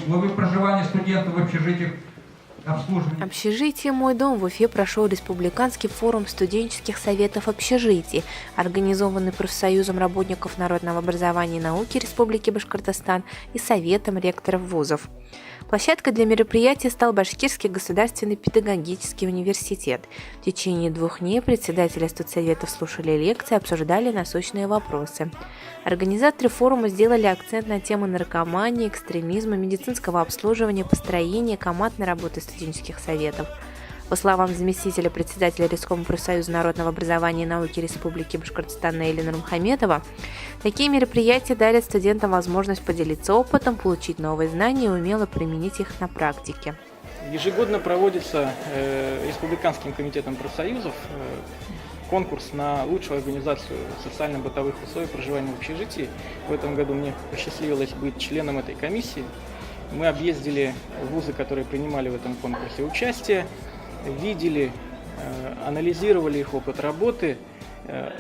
Условия проживания студентов в общежитиях, обслуживания. Общежитие «Мой дом» в Уфе прошел республиканский форум студенческих советов общежитий, организованный профсоюзом работников народного образования и науки Республики Башкортостан и Советом ректоров вузов. Площадкой для мероприятия стал Башкирский государственный педагогический университет. В течение 2 дней председатели студсоветов слушали лекции, обсуждали насущные вопросы. Организаторы форума сделали акцент на темы наркомании, экстремизма, медицинского обслуживания, построения, командной работы студенческих советов. По словам заместителя председателя Рескома профсоюза народного образования и науки Республики Башкортостан Наилина Румхаметова, такие мероприятия дарят студентам возможность поделиться опытом, получить новые знания и умело применить их на практике. Ежегодно проводится Республиканским комитетом профсоюзов конкурс на лучшую организацию социально-бытовых условий проживания в общежитии. В этом году мне посчастливилось быть членом этой комиссии. Мы объездили вузы, которые принимали в этом конкурсе участие, видели, анализировали их опыт работы,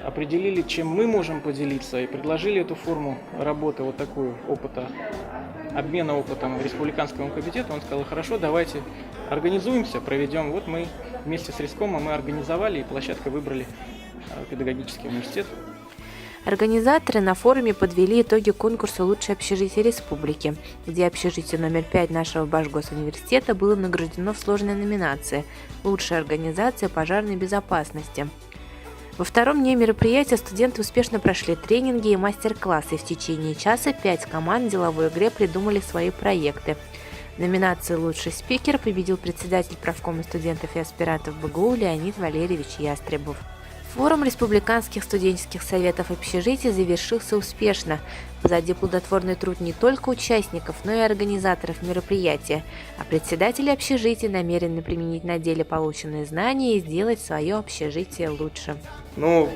определили, чем мы можем поделиться, и предложили эту форму работы, вот такую опыта, обмена опытом Республиканскому комитету. Он сказал: хорошо, давайте организуемся, проведем. Вот мы вместе с Рескомом мы организовали, и площадкой выбрали педагогический университет. Организаторы на форуме подвели итоги конкурса «Лучшее общежитие республики», где общежитие номер 5 нашего Башгосуниверситета было награждено в сложной номинации «Лучшая организация пожарной безопасности». Во втором дне мероприятия студенты успешно прошли тренинги и мастер-классы. В течение часа 5 команд в деловой игре придумали свои проекты. В номинации «Лучший спикер» победил председатель правкома студентов и аспирантов БГУ Леонид Валерьевич Ястребов. Форум республиканских студенческих советов общежитий завершился успешно. Позади плодотворный труд не только участников, но и организаторов мероприятия, а председатели общежитий намерены применить на деле полученные знания и сделать свое общежитие лучше.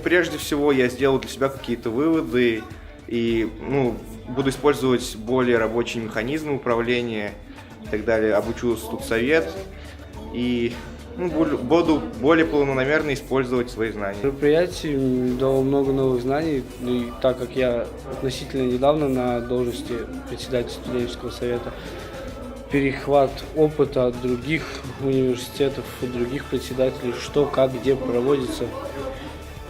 Прежде всего я сделал для себя какие-то выводы и буду использовать более рабочие механизмы управления и так далее. Обучу студсовет и буду более планомерно использовать свои знания. Мероприятие дало много новых знаний, и так как я относительно недавно на должности председателя студенческого совета, перехват опыта от других университетов, от других председателей, что, как, где проводится.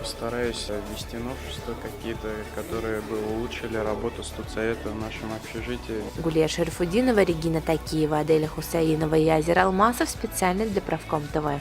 Постараюсь ввести новшества какие-то, которые бы улучшили работу студсовета в нашем общежитии. Гулия Шерфудинова, Регина Такиева, Аделя Хусаинова и Азер Алмасов специально для Правком ТВ.